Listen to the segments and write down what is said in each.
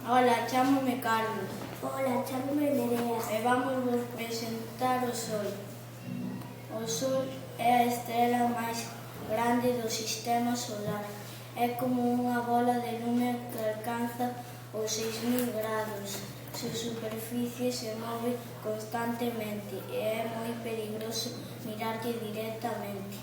Ola, chámome Carlos. Ola, chámome Nerea. E vamos vos presentar o Sol. O Sol é a estrela máis grande do sistema solar. É como unha bola de lume que alcanza os 6.000 grados. Súa superficie se move constantemente e é moi peligroso mirarlle directamente.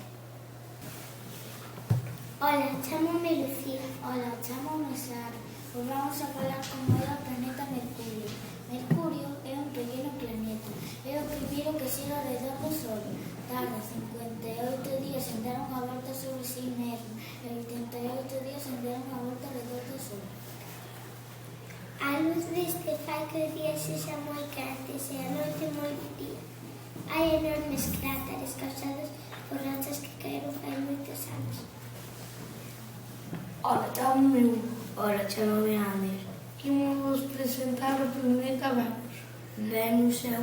Ola, chámome Lucía. Ola, chámome Sara. Pois vamos a falar como é o planeta Mercurio. Mercurio é un pequeno planeta. É o primeiro que xira ao redor do Sol. Tarda 58 días en dar unha volta sobre si mesmo e 88 días en dar unha volta ao redor do Sol. A luz deste fai que o día sexa moi quente e a noite moi fría. Hai enormes cráteres causados por rochas que caeron fai moitos anos. Ola, chámome Hugo. Ola, chámome Ander. Imos vos presentar o planeta Venus. Venus é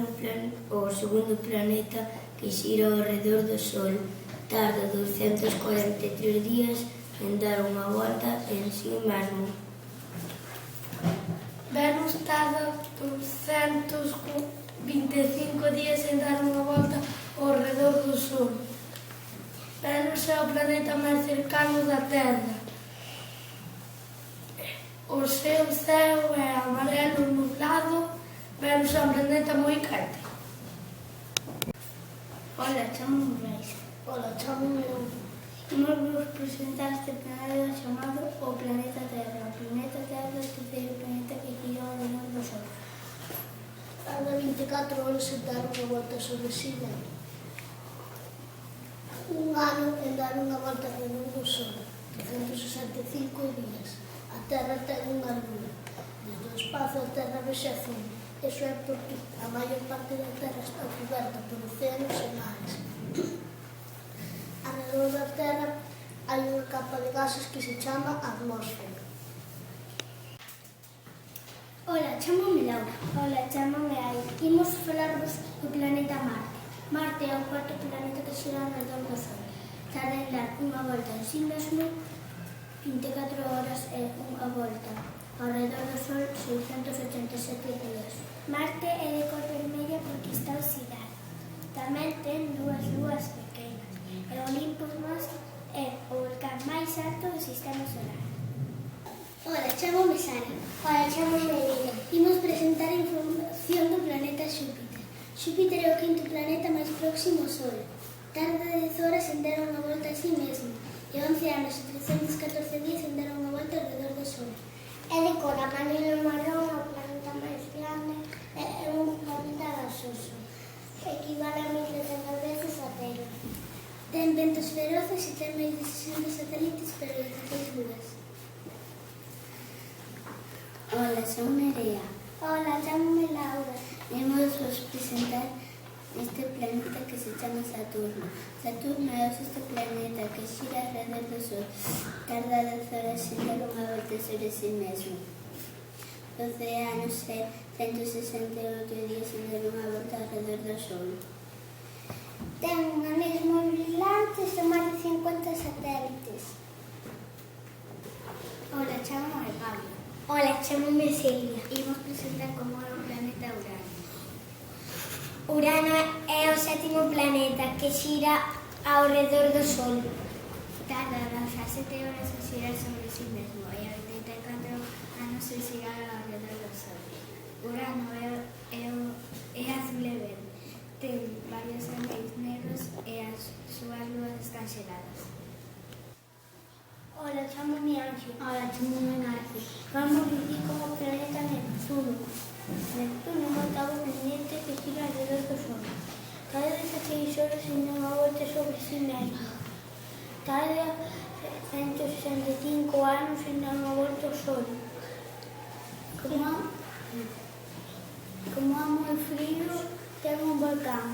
o segundo planeta que xira ao redor do Sol. Tarda 243 días en dar unha volta en si mesmo. Venus tarda 225 días en dar unha volta ao redor do Sol. Venus é o planeta máis cercano da Terra. O seu ceo é amarelo nublado. Venus é un planeta moi quente. Ola, chámome Reis. Ola, chámome Hugo. Imos vos presentar este planeta chamado o planeta Terra. O planeta Terra é o terceiro planeta que gira ao redor do Sol. Tarda 24 horas en dar unha volta sobre si mesmo. Un ano en dar unha volta alrededor do Sol. 365 días. A Terra ten unha luna. Desde o espazo a Terra vexe azul. Iso é porque a maior parte da Terra está coberta por océanos e mares. Alrededor da Terra hai unha capa de gases que se chama atmósfera. Ola, chámome Laura. Ola, chámome Aida. Imos falarvos do planeta Marte. Marte é o cuarto planeta que xira ao redor do Sol. Tarda en dar unha volta en si mesmo 24 horas e unha volta ao redor do Sol 687 días. Marte é de cor vermella porque está oxidado. Tamén ten dúas lúas pequenas. E Olympus Mons é o volcán máis alto do sistema solar. Ola, chámome Sara. Ola, chámome Elena. Imos presentar a información do planeta Xúpiter. Xúpiter é o quinto planeta máis próximo ao Sol. Tarda 10 horas en dar unha volta a si mesmo e 11 anos e 314 días en dar unha volta ao redor do Sol. É de cor amarelo marrón, o planeta máis grande, é un planeta gasoso, que equivale a 1.300 veces a Terra. Ten ventos feroces e ten máis de 60 satélites pero 16 luas. Ola, son Nerea. Ola, chámome Laura. Imos vos presentar este planeta que se chama Saturno. Saturno é o sexto planeta que xira alrededor do Sol. Tarda 10 horas en dar unha volta sobre si mesmo. 12 anos e 168 días en dar unha volta alrededor do Sol. Ten anéis moi brillantes e máis de 50 satélites. Ola, chámome Pablo. Ola, chámome Silvia. Imos presentar como é o planeta Urano. Urano é o sétimo planeta que xira ao redor do Sol. Tarda 17 horas en xirar sobre si mesmo e 84 anos en xirar ao redor do Sol. Urano é azul e verde. Ten varios anéis negros e as súas luas están xeladas. Ola, chámome Ángel. Ola, chámome Narci. Vamos vivir como o planeta Neptuno. Neptuno é o oitavo planeta que gira alrededor do Sol. Cada 16 horas en dá unha volta sobre si mesmo. Tarda 165 anos en dar unha volta ao Sol. Como é moi frío, ten un volcán.